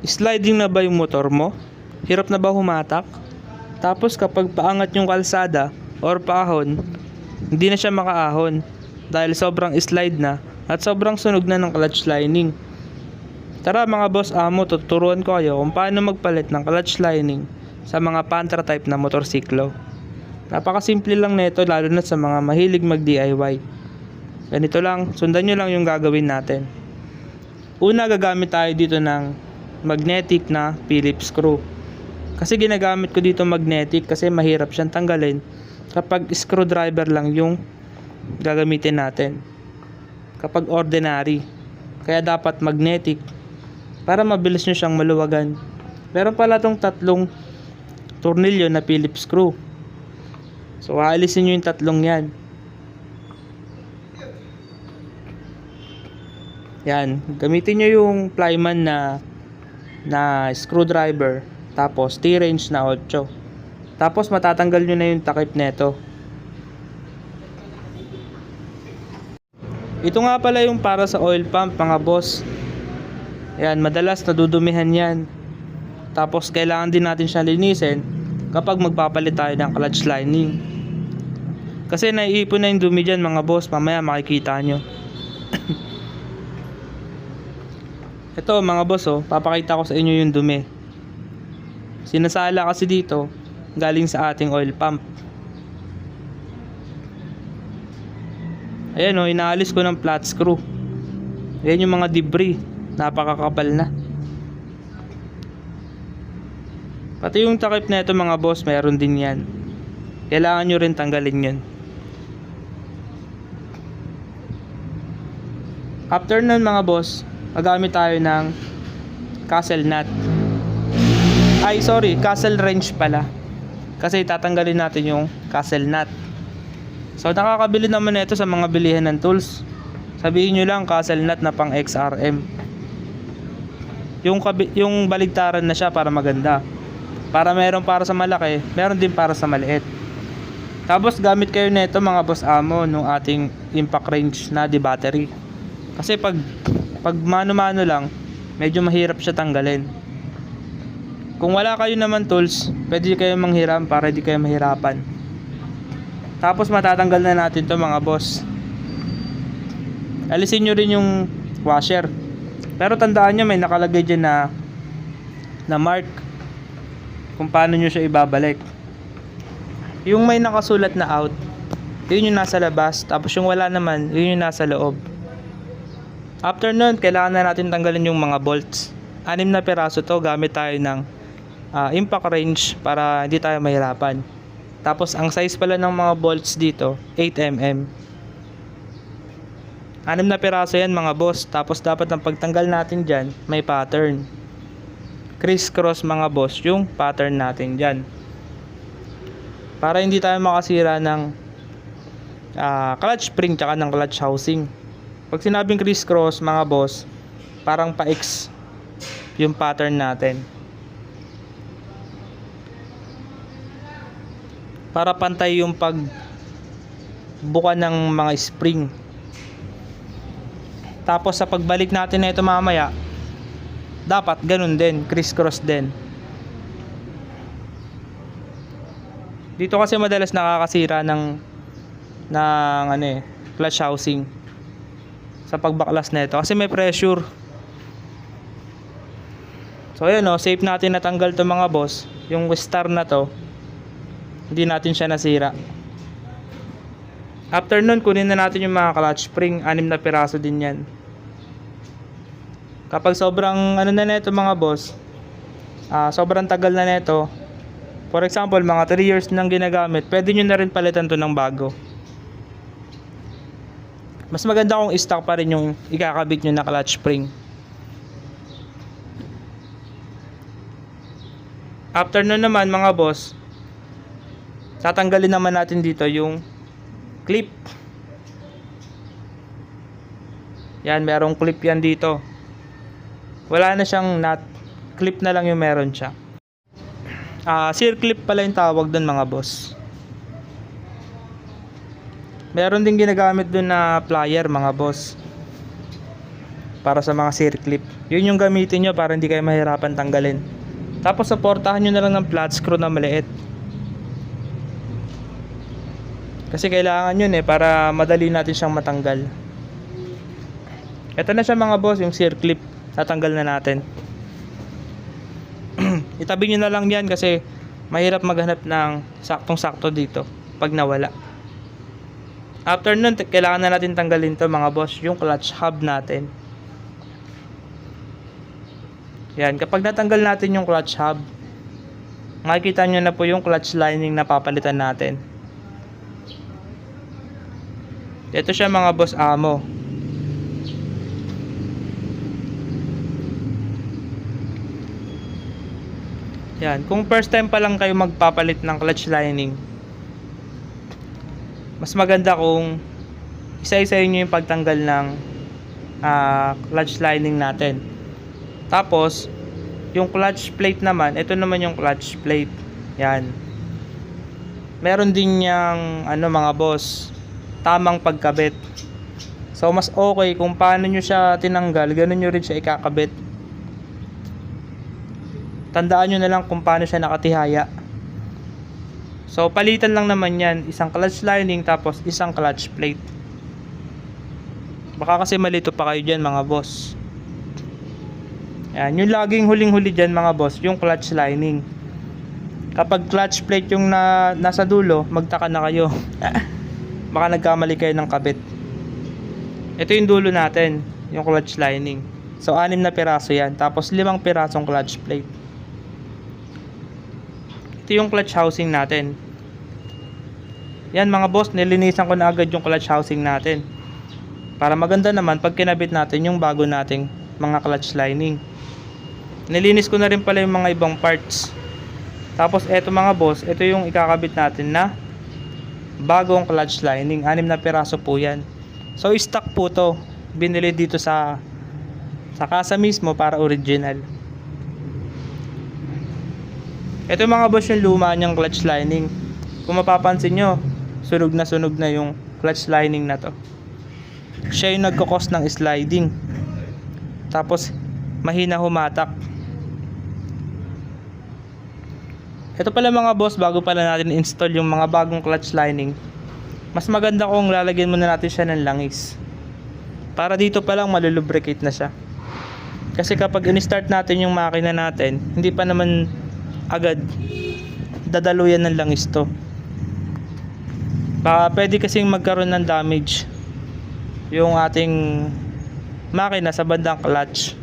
Sliding na ba yung motor mo? Hirap na ba humatak? Tapos kapag paangat yung kalsada or paahon, hindi na siya makaahon dahil sobrang slide na at sobrang sunog na ng clutch lining. Tara mga boss amo, tuturuan ko kayo kung paano magpalit ng clutch lining sa mga Pantra type na motorsiklo. Napakasimple lang nito lalo na sa mga mahilig mag DIY. Ganito lang, sundan nyo lang yung gagawin natin. Una, gagamit tayo dito ng magnetic na Phillips screw. Kasi ginagamit ko dito magnetic kasi mahirap siyang tanggalin kapag screwdriver lang yung gagamitin natin. Kapag ordinary. Kaya dapat magnetic para mabilis nyo siyang maluwagan. Meron pala tong tatlong tornilyo na Phillips screw. So aalisin nyo yung tatlong yan. Yan, gamitin nyo yung Plyman na screwdriver, tapos T-wrench na 8. Tapos matatanggal nyo na yung takip neto. Ito nga pala yung para sa oil pump mga boss. Yan, madalas nadudumihan yan. Tapos kailangan din natin siya linisin kapag magpapalit tayo ng clutch lining. Kasi naiipon na yung dumi dyan mga boss, mamaya makikita nyo. Ito mga boss papakita ko sa inyo yung dumi. Sinasala kasi dito galing sa ating oil pump. Ayan inaalis ko ng flat screw. Ayan yung mga debris, napakakapal na. Pati yung takip na ito mga boss, mayroon din yan. Kailangan nyo rin tanggalin yun. After nun mga boss, magamit tayo ng castle nut. Castle wrench pala. Kasi tatanggalin natin yung castle nut. So nakakabili naman ito sa mga bilihan ng tools. Sabihin nyo lang castle nut na pang XRM. Yung baligtaran na siya para maganda. Para meron para sa malaki, meron din para sa maliit. Tapos gamit kayo nito mga boss amo nung ating impact range na di battery. Kasi pag mano-mano lang, medyo mahirap siya tanggalin. Kung wala kayo naman tools, pwede kayo manghiram para di kayo mahirapan. Tapos matatanggal na natin to mga boss. Alisin nyo rin yung washer. Pero tandaan nyo may nakalagay dyan na mark kung paano nyo siya ibabalik. Yung may nakasulat na out, yun yung nasa labas. Tapos yung wala naman, yun yung nasa loob. After nun, kailangan na natin tanggalin yung mga bolts. 6 na piraso to, gamit tayo ng impact range para hindi tayo mahirapan. Tapos ang size pala ng mga bolts dito 8mm. 6 na piraso yan mga boss. Tapos dapat ang pagtanggal natin dyan may pattern. Criss-cross mga boss yung pattern natin dyan, para hindi tayo makasira ng clutch spring tsaka ng clutch housing. Pag sinabing criss-cross mga boss, parang pa-X yung pattern natin, para pantay yung pagbuka ng mga spring. Tapos sa pagbalik natin na ito mamaya, dapat ganun din, criss-cross din. Dito kasi madalas nakakasira ng clutch housing sa pagbaklas na ito kasi may pressure. So ayan safe natin natanggal to mga boss. Yung star na to, hindi natin siya nasira. After nun, kunin na natin yung mga clutch spring. 6 na piraso din yan. Kapag sobrang na neto mga boss, sobrang tagal na neto, for example mga 3 years nang ginagamit, pwede nyo na rin palitan to ng bago. Mas maganda kung stock pa rin yung ikakabit nyo na clutch spring. After nun naman mga boss, tatanggalin naman natin dito yung clip. Yan, merong clip yan dito. Wala na siyang nut, clip na lang yung meron siya. Circlip pala yung tawag dun mga boss. Meron din ginagamit dun na plier mga boss. para sa mga circlip. Yun yung gamitin nyo para hindi kayo mahirapan tanggalin. Tapos supportahan nyo na lang ng flat screw na maliit. Kasi kailangan yun para madali natin siyang matanggal. Ito na siya mga boss, yung circlip. Tatanggal na natin. Itabi nyo na lang yan kasi mahirap maghanap ng saktong-sakto dito pag nawala. After nun, kailangan na natin tanggalin to mga boss, yung clutch hub natin. Yan, kapag natanggal natin yung clutch hub, makikita nyo na po yung clutch lining na papalitan natin. Ito siya mga boss, amo. Yan, kung first time pa lang kayo magpapalit ng clutch lining, mas maganda kung isa-isahin nyo yung pagtanggal ng clutch lining natin. Tapos yung clutch plate naman, ito naman yung clutch plate. Yan, meron din yang mga boss, tamang pagkabit. So mas okay kung paano nyo siya tinanggal, ganun nyo rin siya ikakabit. Tandaan nyo na lang kung paano siya nakatihaya. So palitan lang naman yan, isang clutch lining tapos isang clutch plate. Baka kasi malito pa kayo dyan mga boss. Yan, yung laging huling-huli dyan mga boss, yung clutch lining. Kapag clutch plate yung nasa dulo, magtaka na kayo. Baka nagkamali kayo ng kabit. Ito yung dulo natin, yung clutch lining. So 6 na piraso yan, tapos 5 pirasong clutch plate. Ito yung clutch housing natin. Yan mga boss, nilinisan ko na agad yung clutch housing natin. Para maganda naman pag kinabit natin yung bago nating mga clutch lining. Nilinis ko na rin pala yung mga ibang parts. Tapos eto mga boss, ito yung ikakabit natin na bagong clutch lining. 6 na piraso po yan. So stock po to. Binili dito sa kasa mismo para original. Ito mga boss yung luma niyang clutch lining. Kung mapapansin nyo, sunog na yung clutch lining na to. Siya yung nagkakos ng sliding. Tapos mahina humatak. Ito pala mga boss, bago pala natin install yung mga bagong clutch lining, mas maganda kung lalagyan muna natin siya ng langis. Para dito pa lang malulubricate na siya. Kasi kapag in-start natin yung makina natin, hindi pa naman agad dadaluyan ng langis to. Baka pwede kasing magkaroon ng damage yung ating makina sa bandang clutch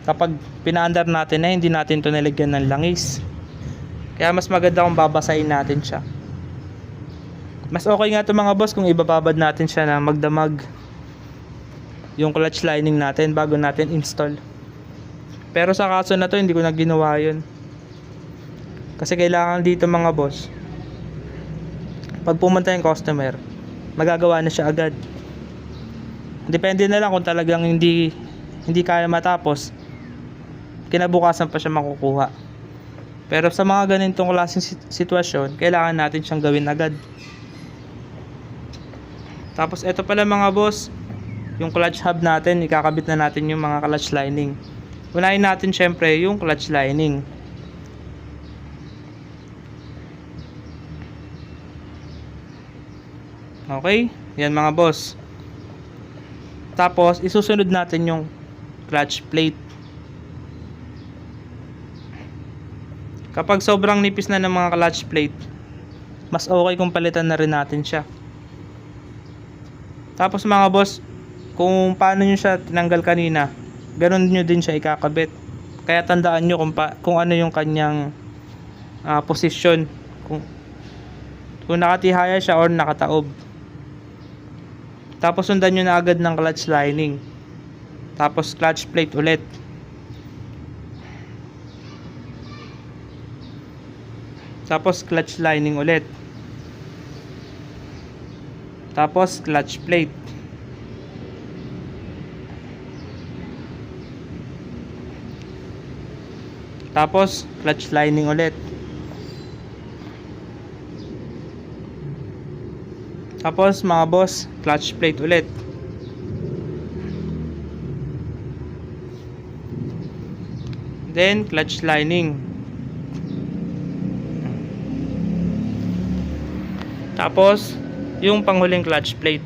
kapag pinaandar natin na hindi natin to nilagyan ng langis. Kaya mas maganda kung babasahin natin siya. Mas okay nga to mga boss kung ibababad natin siya na magdamag yung clutch lining natin bago natin install. Pero sa kaso na to, hindi ko na ginawa yun. Kasi kailangan dito mga boss, pag pumunta yung customer, magagawa na siya agad. Depende na lang kung talagang hindi kaya matapos, kinabukasan pa siya makukuha. Pero sa mga ganitong klaseng sitwasyon, kailangan natin siyang gawin agad. Tapos ito pala mga boss, yung clutch hub natin, ikakabit na natin yung mga clutch lining. Unahin natin syempre yung clutch lining. Okay, yan mga boss. Tapos isusunod natin yung clutch plate. Kapag sobrang nipis na ng mga clutch plate, mas okay kung palitan na rin natin siya. Tapos mga boss, kung paano nyo siya tinanggal kanina, ganun nyo din siya ikakabit. Kaya tandaan nyo kung ano yung kanyang posisyon, kung nakatihaya siya or nakataob. Tapos sundan nyo na agad ng clutch lining. Tapos clutch plate ulit. Tapos clutch lining ulit. Tapos clutch plate. Tapos clutch lining ulit. Tapos mga boss, clutch plate ulit. Then clutch lining. Tapos yung panghuling clutch plate.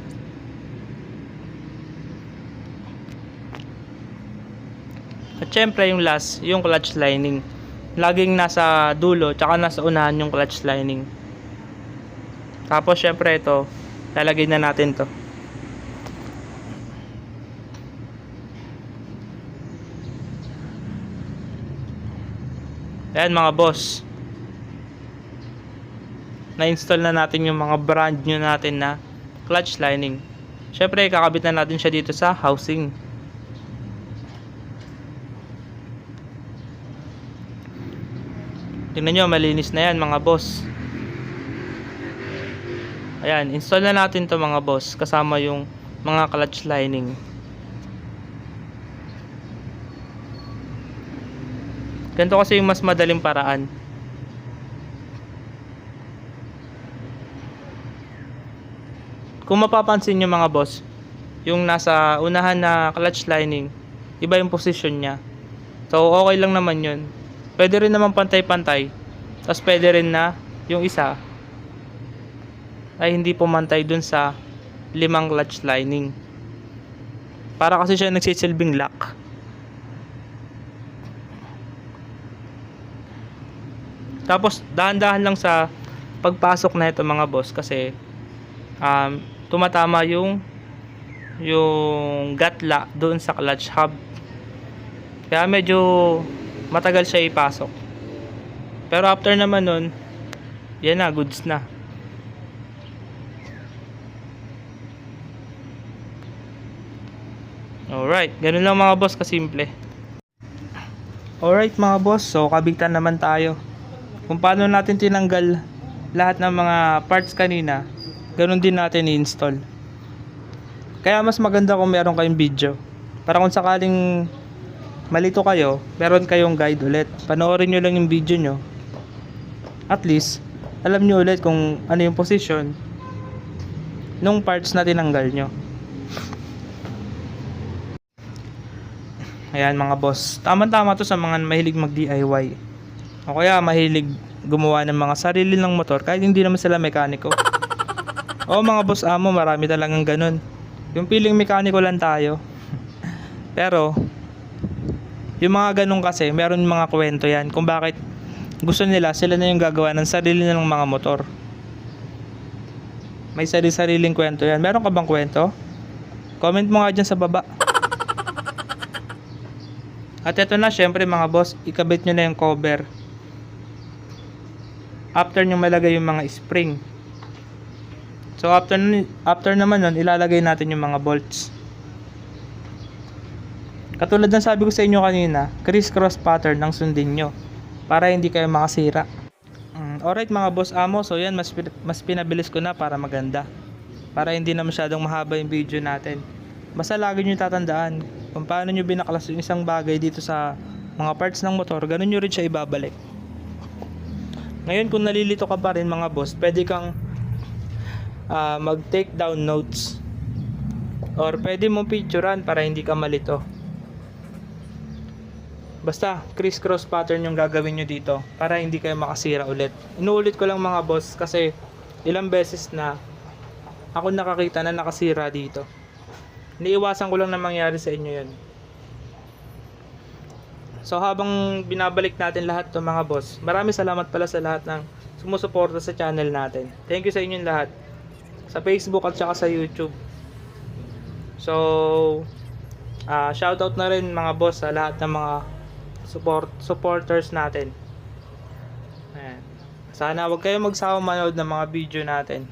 At syempre yung last, yung clutch lining. Laging nasa dulo, tsaka nasa unahan yung clutch lining. Tapos syempre ito, lalagay na natin to. Ayan mga boss, na-install na natin yung mga brand new natin na clutch lining. Syempre kakabit na natin siya dito sa housing. Tingnan nyo, malinis na yan mga boss. Ayan, install na natin to mga boss, kasama yung mga clutch lining. Ganito kasi yung mas madaling paraan. Kung mapapansin nyo mga boss, yung nasa unahan na clutch lining, iba yung position nya. So okay lang naman yun. Pwede rin naman pantay-pantay. Tapos pwede rin na yung isa ay hindi pumantay dun sa 5 clutch lining. Para kasi siya nagsisilbing lock. Tapos dahan-dahan lang sa pagpasok na ito mga boss, kasi tumatama yung gatla doon sa clutch hub. Kaya medyo matagal siya ipasok. Pero after naman nun, yan na, goods na. Alright, ganun lang mga boss, kasimple. Alright mga boss, so kabitan naman tayo. Kung paano natin tinanggal lahat ng mga parts kanina, ganun din natin i-install. Kaya mas maganda kung meron kayong video, para kung sakaling malito kayo, meron kayong guide ulit. Panoorin nyo lang yung video nyo. At least, alam nyo ulit kung ano yung position nung parts na tinanggal nyo. Ayan mga boss, tama-tama to sa mga mahilig mag DIY o kaya mahilig gumawa ng mga sarili ng motor kahit hindi naman sila mekaniko. O mga boss amo, marami talagang ganun, yung feeling mekaniko lang tayo. Pero yung mga ganun kasi, meron mga kwento yan kung bakit gusto nila sila na yung gagawa ng sarili nilang mga motor. May sarili-sariling kwento yan. Meron ka bang kwento? Comment mo nga dyan sa baba. At ito na, syempre mga boss, ikabit nyo na yung cover after nyo malagay yung mga spring. So after naman nun, ilalagay natin yung mga bolts. Katulad ng sabi ko sa inyo kanina, criss-cross pattern ng sundin nyo para hindi kayo makasira. Alright mga boss amo, so yan, mas pinabilis ko na para maganda, para hindi na masyadong mahaba yung video natin. Basta lagi nyo tatandaan kung paano nyo binaklas yung isang bagay dito sa mga parts ng motor, ganun nyo rin siya ibabalik. Ngayon kung nalilito ka pa rin mga boss, pwede kang mag take down notes, or pwede mong picturean para hindi ka malito. Basta criss-cross pattern yung gagawin nyo dito para hindi kayo makasira ulit. Inuulit ko lang mga boss kasi ilang beses na ako nakakita na nakasira dito. Iniiwasan ko lang na mangyari sa inyo yun. So habang binabalik natin lahat to mga boss, maraming salamat pala sa lahat ng sumusuporta sa channel natin. Thank you sa inyong lahat, sa Facebook at saka sa YouTube. So shoutout na rin mga boss sa lahat ng mga supporters natin. Ayan. Sana wag kayong magsawa manood ng mga video natin.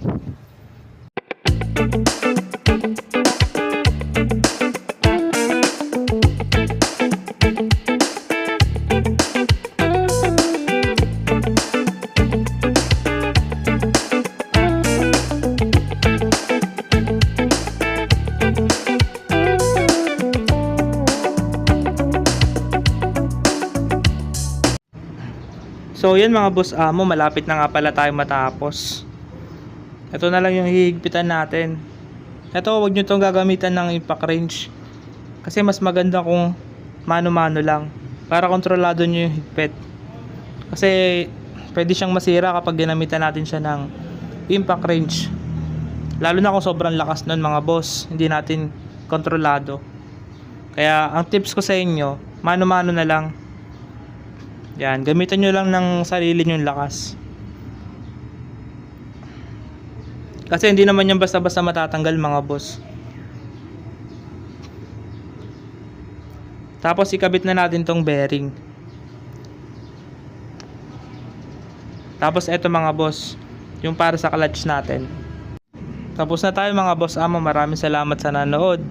So yan mga boss amo, malapit na nga pala tayo matapos. Ito na lang yung hihigpitan natin. Ito, wag nyo itong gagamitan ng impact wrench, kasi mas maganda kung mano-mano lang para kontrolado nyo yung higpit. Kasi pwede siyang masira kapag ginamitan natin siya ng impact wrench. Lalo na kung sobrang lakas nun mga boss, hindi natin kontrolado. Kaya ang tips ko sa inyo, mano-mano na lang. Yan, gamitan nyo lang ng sarili nyong lakas. Kasi hindi naman yan basta-basta matatanggal mga boss. Tapos ikabit na natin tong bearing. Tapos eto mga boss, yung para sa clutch natin. Tapos na tayo mga boss amo, maraming salamat sa nanood.